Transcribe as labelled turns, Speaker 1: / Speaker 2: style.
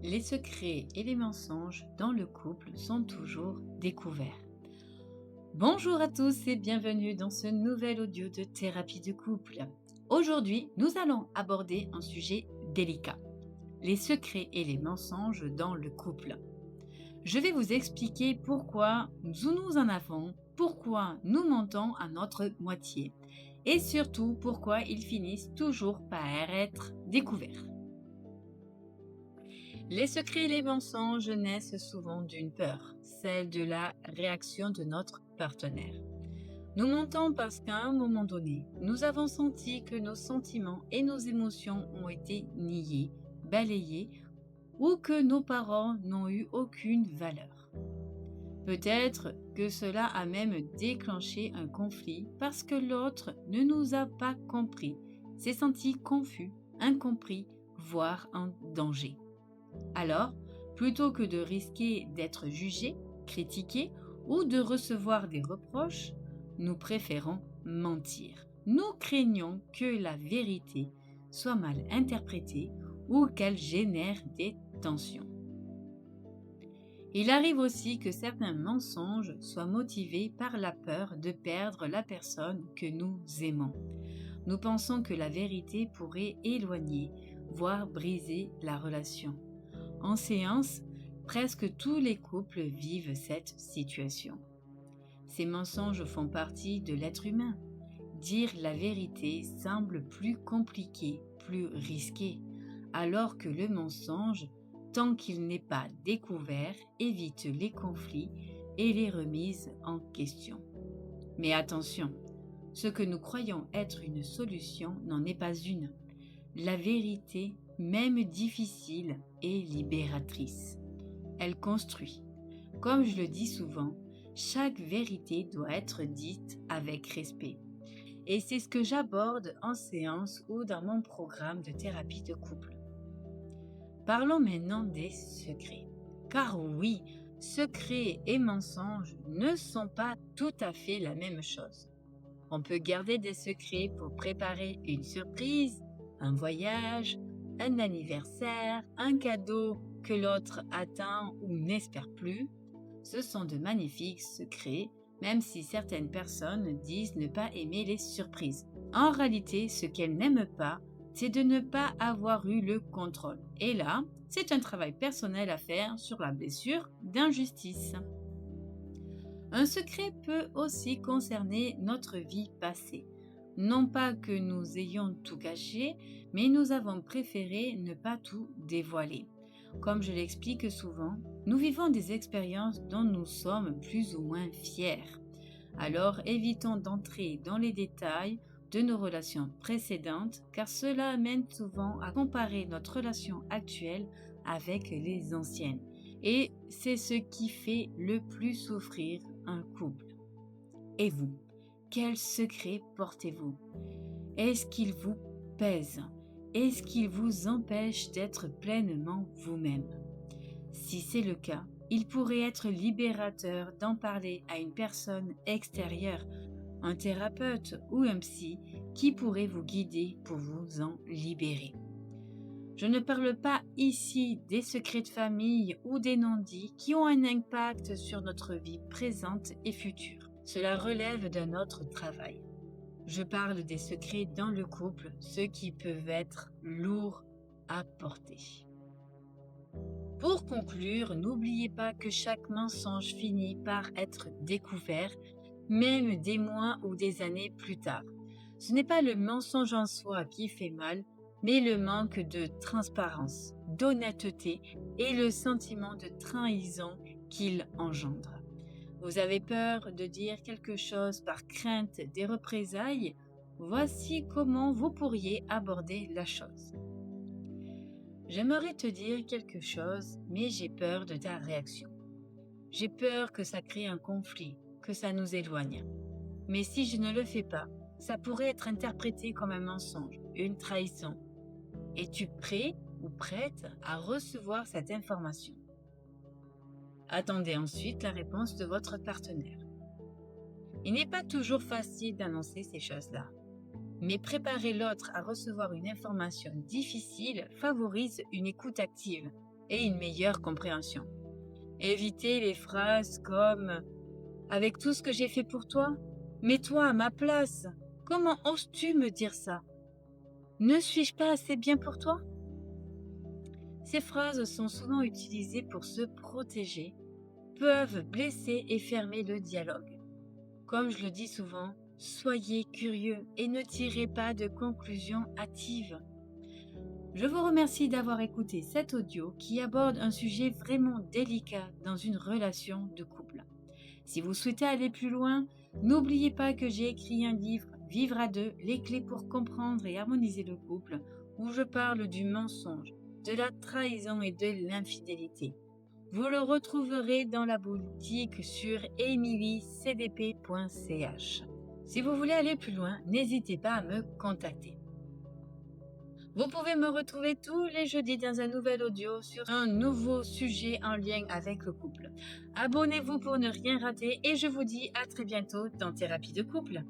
Speaker 1: Les secrets et les mensonges dans le couple sont toujours découverts. Bonjour à tous et bienvenue dans ce nouvel audio de thérapie de couple. Aujourd'hui, nous allons aborder un sujet délicat, les secrets et les mensonges dans le couple. Je vais vous expliquer pourquoi nous en avons, pourquoi nous mentons à notre moitié et surtout pourquoi ils finissent toujours par être découverts. Les secrets et les mensonges naissent souvent d'une peur, celle de la réaction de notre partenaire. Nous mentons parce qu'à un moment donné, nous avons senti que nos sentiments et nos émotions ont été niés, balayés ou que nos parents n'ont eu aucune valeur. Peut-être que cela a même déclenché un conflit parce que l'autre ne nous a pas compris, s'est senti confus, incompris, voire en danger. Alors, plutôt que de risquer d'être jugé, critiqué ou de recevoir des reproches, nous préférons mentir. Nous craignons que la vérité soit mal interprétée ou qu'elle génère des tensions. Il arrive aussi que certains mensonges soient motivés par la peur de perdre la personne que nous aimons. Nous pensons que la vérité pourrait éloigner, voire briser la relation. En séance, presque tous les couples vivent cette situation. Ces mensonges font partie de l'être humain. Dire la vérité semble plus compliqué, plus risqué, alors que le mensonge, tant qu'il n'est pas découvert, évite les conflits et les remises en question. Mais attention, ce que nous croyons être une solution n'en est pas une. La vérité, même difficile, est libératrice. Elle construit. Comme je le dis souvent, chaque vérité doit être dite avec respect. Et c'est ce que j'aborde en séance ou dans mon programme de thérapie de couple. Parlons maintenant des secrets. Car oui, secrets et mensonges ne sont pas tout à fait la même chose. On peut garder des secrets pour préparer une surprise, un voyage, un anniversaire, un cadeau que l'autre attend ou n'espère plus. Ce sont de magnifiques secrets, même si certaines personnes disent ne pas aimer les surprises. En réalité, ce qu'elles n'aiment pas, c'est de ne pas avoir eu le contrôle. Et là, c'est un travail personnel à faire sur la blessure d'injustice. Un secret peut aussi concerner notre vie passée. Non pas que nous ayons tout caché, mais nous avons préféré ne pas tout dévoiler. Comme je l'explique souvent, nous vivons des expériences dont nous sommes plus ou moins fiers. Alors évitons d'entrer dans les détails de nos relations précédentes, car cela amène souvent à comparer notre relation actuelle avec les anciennes. Et c'est ce qui fait le plus souffrir un couple. Et vous, quel secret portez-vous? Est-ce qu'il vous pèse? Est-ce qu'il vous empêche d'être pleinement vous-même? Si c'est le cas, il pourrait être libérateur d'en parler à une personne extérieure, un thérapeute ou un psy qui pourrait vous guider pour vous en libérer. Je ne parle pas ici des secrets de famille ou des non-dits qui ont un impact sur notre vie présente et future. Cela relève d'un autre travail. Je parle des secrets dans le couple, ceux qui peuvent être lourds à porter. Pour conclure, n'oubliez pas que chaque mensonge finit par être découvert, même des mois ou des années plus tard. Ce n'est pas le mensonge en soi qui fait mal, mais le manque de transparence, d'honnêteté et le sentiment de trahison qu'il engendre. Vous avez peur de dire quelque chose par crainte des représailles? Voici comment vous pourriez aborder la chose. J'aimerais te dire quelque chose, mais j'ai peur de ta réaction. J'ai peur que ça crée un conflit, que ça nous éloigne. Mais si je ne le fais pas, ça pourrait être interprété comme un mensonge, une trahison. Es-tu prêt ou prête à recevoir cette information? Attendez ensuite la réponse de votre partenaire. Il n'est pas toujours facile d'annoncer ces choses-là, mais préparer l'autre à recevoir une information difficile favorise une écoute active. et une meilleure compréhension. Évitez les phrases comme « Avec tout ce que j'ai fait pour toi, mets-toi à ma place. Comment oses-tu me dire ça? Ne suis-je pas assez bien pour toi ?» Ces phrases sont souvent utilisées pour se protéger, peuvent blesser et fermer le dialogue. Comme je le dis souvent, soyez curieux et ne tirez pas de conclusions hâtives. Je vous remercie d'avoir écouté cet audio qui aborde un sujet vraiment délicat dans une relation de couple. Si vous souhaitez aller plus loin, n'oubliez pas que j'ai écrit un livre, Vivre à deux, les clés pour comprendre et harmoniser le couple, où je parle du mensonge, de la trahison et de l'infidélité. Vous le retrouverez dans la boutique sur emilycdp.ch. Si vous voulez aller plus loin, n'hésitez pas à me contacter. Vous pouvez me retrouver tous les jeudis dans un nouvel audio sur un nouveau sujet en lien avec le couple. Abonnez-vous pour ne rien rater et je vous dis à très bientôt dans Thérapie de couple.